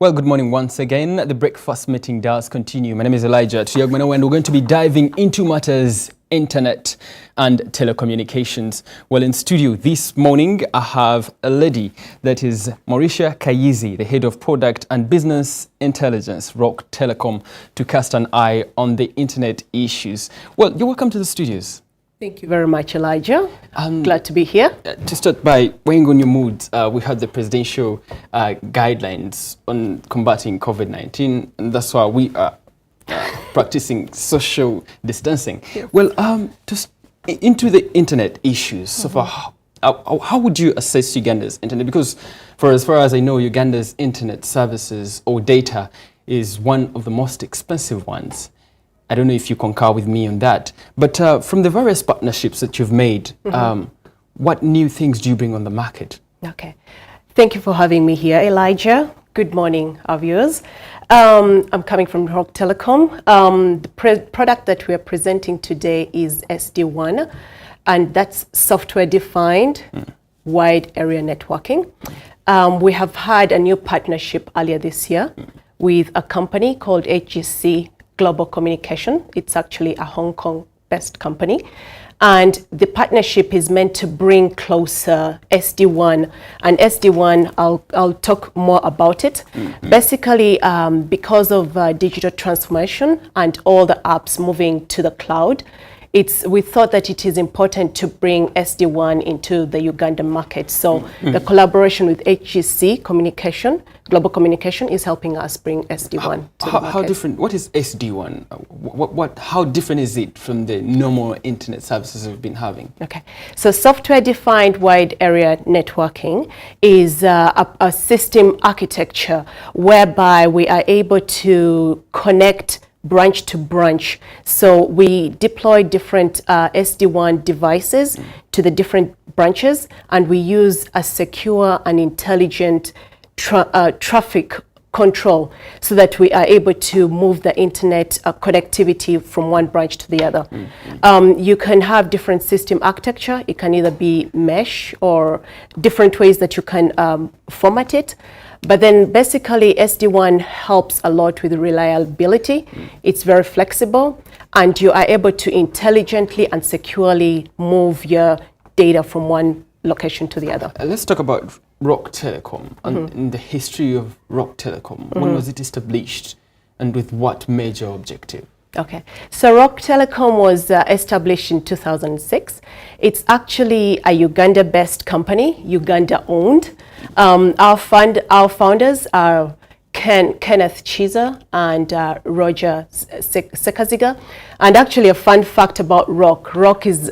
Well, good morning once again. The breakfast meeting does continue. My name is Elijah Tuyagmano, and we're going to be diving into matters internet and telecommunications. Well, in studio this morning, I have a lady that is Mauricia Kayizzi, the head of product and business intelligence, Roke Telkom, to cast an eye on the internet issues. Well, you're welcome to the studios. Thank you very much, Elijah. Glad to be here. To start by weighing on your moods, we had the presidential guidelines on combating COVID-19, and that's why we are practicing social distancing. Yeah. Well, just into the internet issues, so far, how would you assess Uganda's internet? Because for as far as I know, Uganda's internet services or data is one of the most expensive ones. I don't know if you concur with me on that, but from the various partnerships that you've made, what new things do you bring on the market? Okay. Thank you for having me here, Elijah. Good morning, our viewers. I'm coming from Roke Telkom. The product that we are presenting today is SDWAN, and that's software-defined wide area networking. We have had a new partnership earlier this year with a company called HGC Global Communications. It's actually a Hong Kong-based company. And the partnership is meant to bring closer SD-WAN. And SD-WAN, I'll talk more about it. Basically, because of digital transformation and all the apps moving to the cloud, we thought that it is important to bring SD-WAN into the Ugandan market. So the collaboration with HGC Global Communication is helping us bring SD-WAN to the market. How different, what is SD-WAN? How different is it from the normal internet services we've been having? Okay, so software-defined wide area networking is a system architecture whereby we are able to connect branch to branch. So we deploy different SD-WAN devices to the different branches, and we use a secure and intelligent traffic control so that we are able to move the internet connectivity from one branch to the other. You can have different system architecture. It can either be mesh or different ways that you can format it. But then basically SD-WAN helps a lot with reliability. It's very flexible, and you are able to intelligently and securely move your data from one location to the other. Let's talk about Roke Telkom and the history of Roke Telkom. When was it established and with what major objective? Okay, so Roke Telkom was established in 2006. It's actually a Uganda-based company, Uganda-owned. Our founders are Kenneth Chiza and Roger Sekaziga. And actually a fun fact about Roke. Roke is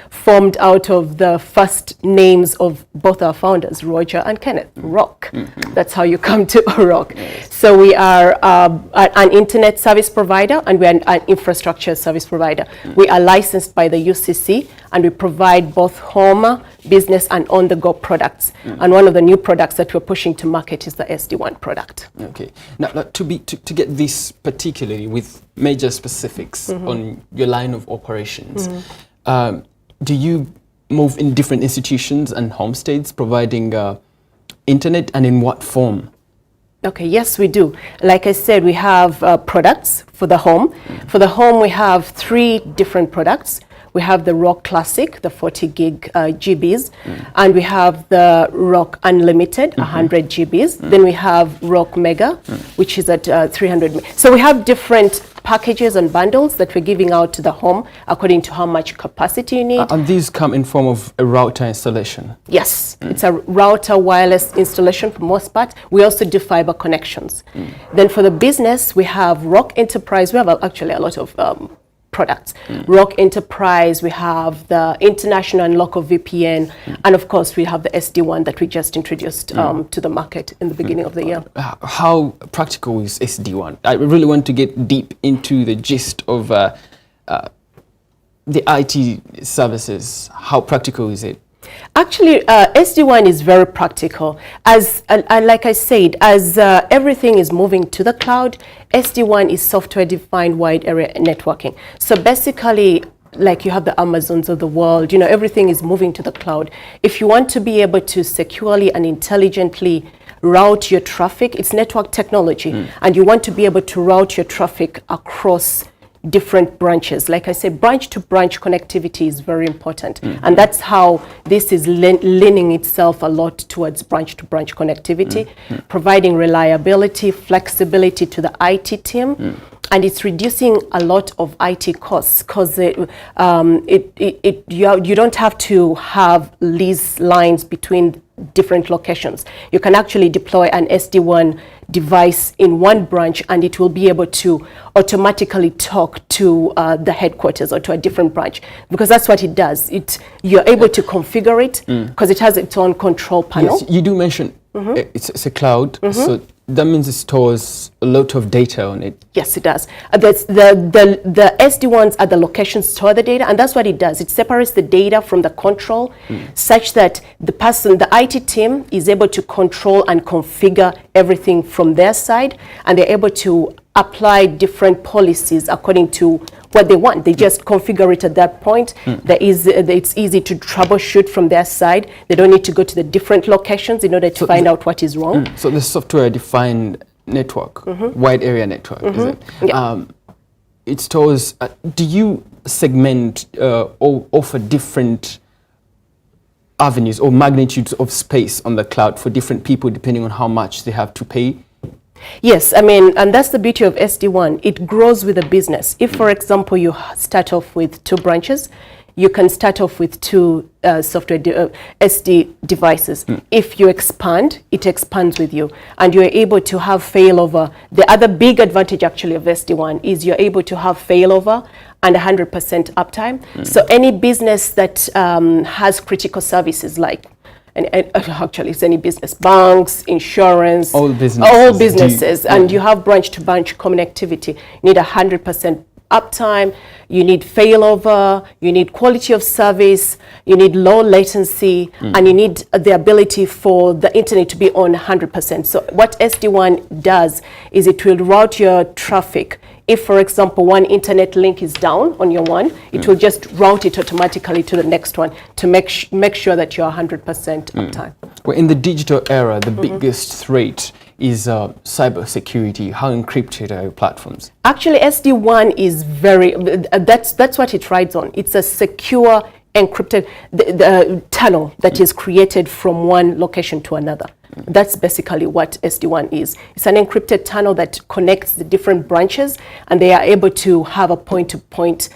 formed out of the first names of both our founders, Roger and Kenneth, Roke. That's how you come to Roke. So we are an internet service provider, and we are an infrastructure service provider. We are licensed by the UCC, and we provide both home, business, and on-the-go products. And one of the new products that we're pushing to market is the SD-WAN product. Okay. Now to get this particularly with major specifics on your line of operations, do you move in different institutions and homestays providing internet, and in what form? Okay, yes, we do. Like I said, we have products for the home. For the home, we have 3 different products. We have the Roke Classic, the 40 gig GBs, and we have the Roke Unlimited, 100 GBs. Then we have Roke Mega, which is at 300. So we have different packages and bundles that we're giving out to the home according to how much capacity you need. And these come in form of a router installation? Yes, it's a router wireless installation for most part. We also do fiber connections. Then for the business, we have Roke Enterprise. We have actually a lot of products. Roke Enterprise, we have the international and local VPN, and of course we have the SD-WAN that we just introduced to the market in the beginning of the year. How practical is SD-WAN? I really want to get deep into the gist of the IT services. How practical is it? Actually, SD-WAN is very practical. As like I said, as everything is moving to the cloud, SD-WAN is software-defined wide area networking. So basically, like you have the Amazons of the world, everything is moving to the cloud. If you want to be able to securely and intelligently route your traffic. It's network technology, and you want to be able to route your traffic across different branches. Like I said, branch-to-branch connectivity is very important, and that's how this is leaning itself a lot towards branch-to-branch connectivity, providing reliability, flexibility to the IT team, and it's reducing a lot of IT costs because you don't have to have lease lines between different locations. You can actually deploy an SD-WAN device in one branch, and it will be able to automatically talk to the headquarters or to a different branch, because that's what it does. You're able to configure it because it has its own control panel. Yes, you do mention it's a cloud, so that means it stores a lot of data on it. Yes, it does. The SD-WANs at the location store the data, and that's what it does. It separates the data from the control such that the IT team is able to control and configure everything from their side, and they're able to apply different policies according to what they want. They just configure it at that point. It's easy to troubleshoot from their side. They don't need to go to the different locations in order to find out what is wrong. So the software-defined network, wide area network, is it? Yeah. It stores, do you segment or offer different avenues or magnitudes of space on the cloud for different people depending on how much they have to pay? Yes, I mean, and that's the beauty of SD-WAN. It grows with the business. If, for example, you start off with 2 branches, you can start off with 2 SD devices. If you expand, it expands with you, and you're able to have failover. The other big advantage actually of SD-WAN is you're able to have failover and 100% uptime. So any business that has critical services like, and actually it's any business, banks, insurance, all businesses, and you have branch-to-branch connectivity, you need 100% uptime, you need failover, you need quality of service, you need low latency, and you need the ability for the internet to be on 100%. So what SD-WAN does is it will route your traffic. If, for example, one internet link is down on your one, it will just route it automatically to the next one to make sure that you're 100% uptime. Well, in the digital era, the biggest threat is cybersecurity. How encrypted are your platforms? Actually, SD-WAN is that's what it rides on. It's a secure, encrypted the tunnel that is created from one location to another. That's basically what SD-WAN is. It's an encrypted tunnel that connects the different branches, and they are able to have a point-to-point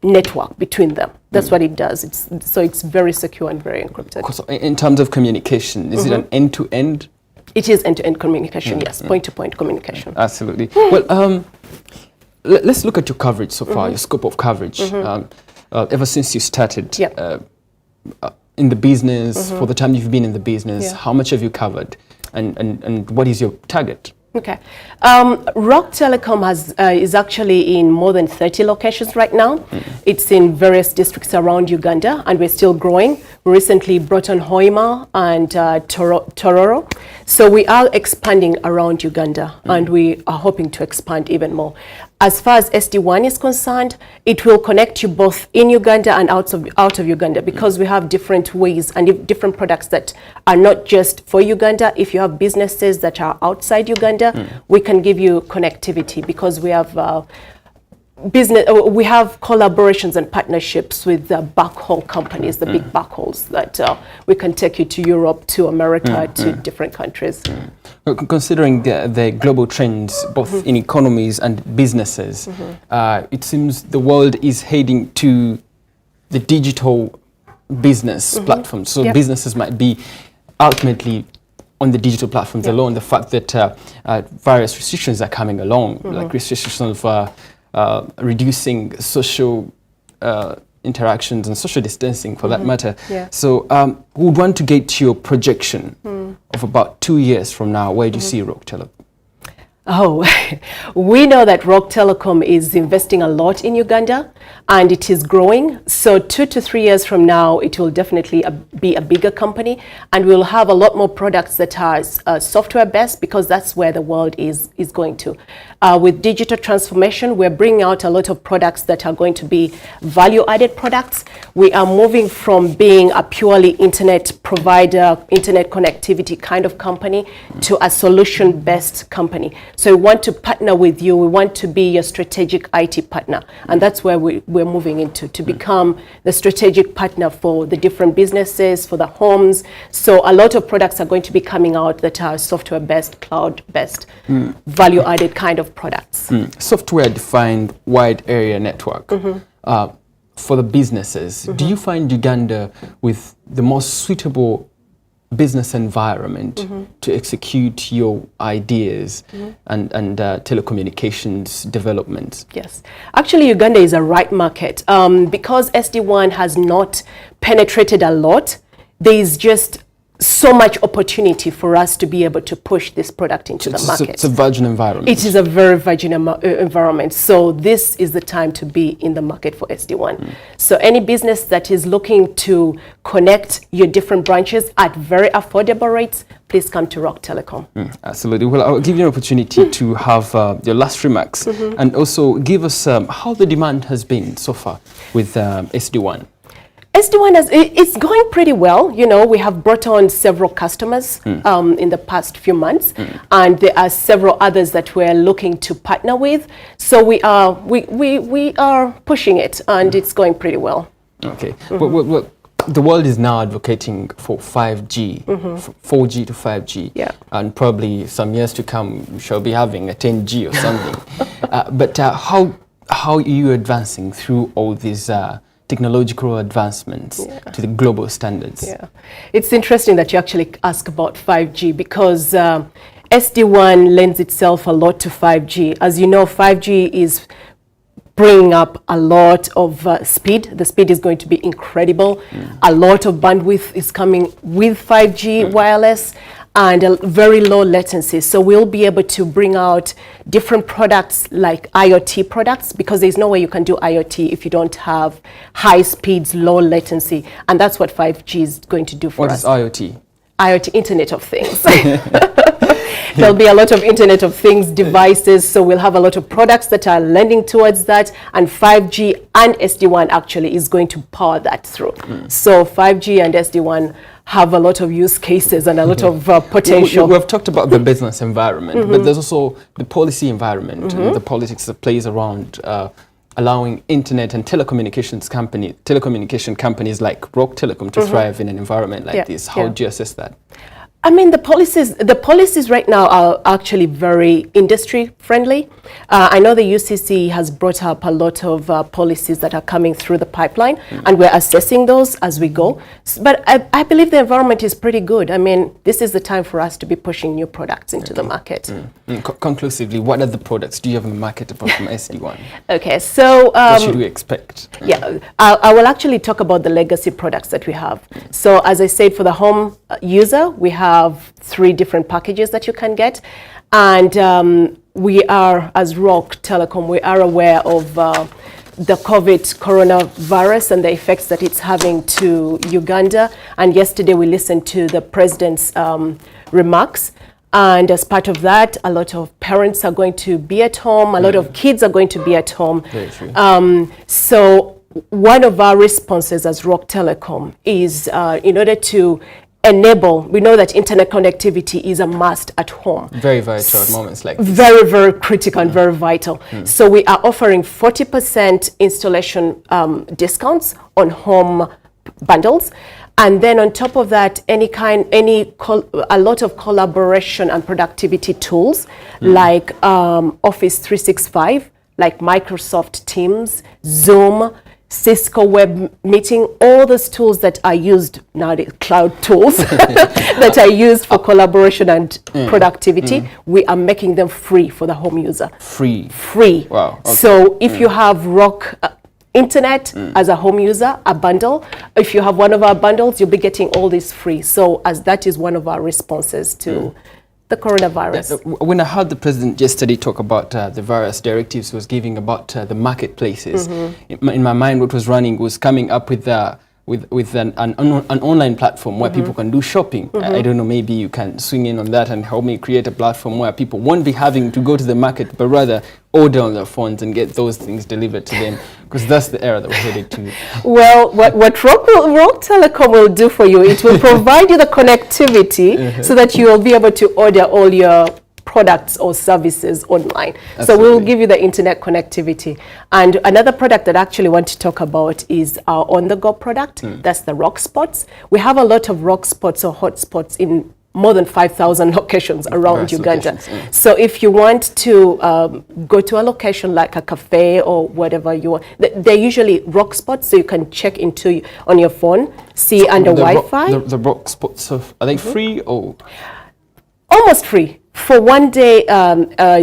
network between them. That's what it does. It's very secure and very encrypted. In terms of communication, is it an end-to-end? It is end-to-end communication, yes, point-to-point communication. Absolutely. Well, let's look at your coverage so far, your scope of coverage. Ever since you started in the business, for the time you've been in the business, how much have you covered, and what is your target? Okay. Roke Telecom is actually in more than 30 locations right now. It's in various districts around Uganda, and we're still growing. We recently brought on Hoima and Tororo. So we are expanding around Uganda, and we are hoping to expand even more. As far as SD-WAN is concerned, it will connect you both in Uganda and out of Uganda, because we have different ways and different products that are not just for Uganda. If you have businesses that are outside Uganda, we can give you connectivity, because we have we have collaborations and partnerships with the backhaul companies, the big backhauls that we can take you to Europe, to America, to different countries. Considering the global trends, both in economies and businesses, it seems the world is heading to the digital business platforms. So businesses might be ultimately on the digital platforms alone. The fact that various restrictions are coming along, like restrictions of reducing social interactions and social distancing, for that matter. So we would want to get your projection of about 2 years from now. Where do you see Roke Telecom? Oh, we know that Roke Telecom is investing a lot in Uganda, and it is growing. So 2 to 3 years from now, it will definitely be a bigger company, and we'll have a lot more products that are software-based, because that's where the world is going to. With digital transformation, we're bringing out a lot of products that are going to be value-added products. We are moving from being a purely internet provider, internet connectivity kind of company to a solution-based company. So we want to partner with you. We want to be your strategic IT partner. And that's where we're moving into, to become the strategic partner for the different businesses, for the homes. So a lot of products are going to be coming out that are software-based, cloud-based, value-added kind of products. Software-defined wide area network. For the businesses, do you find Uganda with the most suitable business environment to execute your ideas and telecommunications developments? Yes. Actually, Uganda is a right market. Because SD-WAN has not penetrated a lot, there is just so much opportunity for us to be able to push this product into the market. It's a virgin environment. It is a very virgin environment. So this is the time to be in the market for SD-WAN. So any business that is looking to connect your different branches at very affordable rates, please come to Roke Telecom. Absolutely. Well, I'll give you an opportunity to have your last remarks and also give us how the demand has been so far with SD-WAN. SD-WAN it's going pretty well. You know, we have brought on several customers in the past few months, and there are several others that we're looking to partner with. So we are pushing it, and it's going pretty well. Okay. Well, the world is now advocating for 5G, 4G to 5G, and probably some years to come we shall be having a 10G or something. But how are you advancing through all these technological advancements to the global standards? It's interesting that you actually ask about 5G because SD-WAN lends itself a lot to 5G. As you know, 5G is bringing up a lot of speed. The speed is going to be incredible. A lot of bandwidth is coming with 5G wireless and a very low latency. So we'll be able to bring out different products like IoT products, because there's no way you can do IoT if you don't have high speeds, low latency. And that's what 5G is going to do for us. What is IoT? IoT, Internet of Things. There'll be a lot of Internet of Things devices, so we'll have a lot of products that are lending towards that, and 5G and SD-WAN actually is going to power that through. So 5G and SD-WAN have a lot of use cases and a lot of potential. We've talked about the business environment, but there's also the policy environment and the politics that plays around allowing internet and telecommunication companies like Roke Telecom to thrive in an environment like this. How do you assess that? I mean, the policies right now are actually very industry friendly. I know the UCC has brought up a lot of policies that are coming through the pipeline, and we're assessing those as we go. But I believe the environment is pretty good. I mean, this is the time for us to be pushing new products into the market. Conclusively, what are the products do you have in the market apart from SD-WAN? Okay, so what should we expect? Yeah, I will actually talk about the legacy products that we have. So as I said, for the home user, we have 3 different packages that you can get, and we are, as Roke Telecom, we are aware of the coronavirus and the effects that it's having to Uganda. And yesterday we listened to the president's remarks, and as part of that, a lot of parents are going to be at home, a lot of kids are going to be at home. Very true. So one of our responses as Roke Telecom is in order to enable, we know that internet connectivity is a must at home. Very vital at moments like this. Very, very critical and very vital. So we are offering 40% installation discounts on home bundles. And then on top of that, a lot of collaboration and productivity tools like Office 365, like Microsoft Teams, Zoom, Cisco Web Meeting, all those tools that are used nowadays, cloud tools that are used for collaboration and productivity, we are making them free for the home user. Free? Free. Wow. Okay. So if you have Roke Internet as a home user, a bundle, if you have one of our bundles, you'll be getting all this free. So as that is one of our responses to the coronavirus. When I heard the president yesterday talk about the various directives he was giving about the marketplaces, in my mind what was running was coming up with with an online platform where people can do shopping. I don't know, maybe you can swing in on that and help me create a platform where people won't be having to go to the market, but rather order on their phones and get those things delivered to them, because that's the era that we're headed to. Well, what Roke Telecom will do for you, it will provide you the connectivity so that you will be able to order all your products or services online. Absolutely. So we'll give you the internet connectivity. And another product that I actually want to talk about is our on-the-go product. That's the Roke Spots. We have a lot of Roke Spots or hotspots in more than 5,000 locations around Uganda. So if you want to go to a location like a cafe or whatever you want, they're usually Roke Spots, so you can check into on your phone, see under Wi-Fi. The Roke Spots, are they free or? Almost free. For 1 day,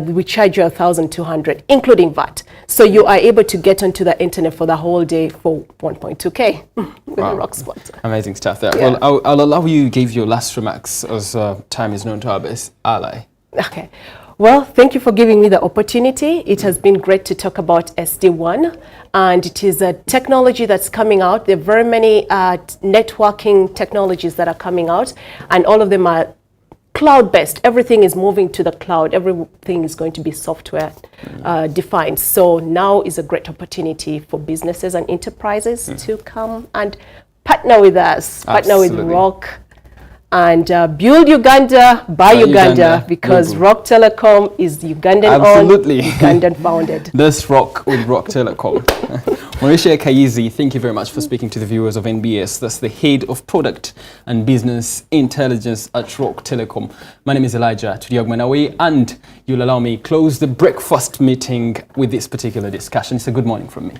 we charge you 1,200, including VAT. So you are able to get onto the internet for the whole day for 1.2K with the Roke Spots. Amazing stuff there. Yeah. Well, I'll allow you to give your last remarks, as time is known to our best ally. Okay. Well, thank you for giving me the opportunity. It has been great to talk about SD-WAN, and it is a technology that's coming out. There are very many networking technologies that are coming out, and all of them are cloud-based. Everything is moving to the cloud. Everything is going to be software defined. So now is a great opportunity for businesses and enterprises to come and partner with us, partner with Roke, and build Uganda, buy Uganda, because Roke Telecom is Ugandan-owned, Ugandan-founded. Let's rock with Roke Telecom. Mauricia Kayizzi, thank you very much for speaking to the viewers of NBS. That's the Head of Product and Business Intelligence at Roke Telecom. My name is Elijah Tudiagmanawe, and you'll allow me close the breakfast meeting with this particular discussion. It's a good morning from me.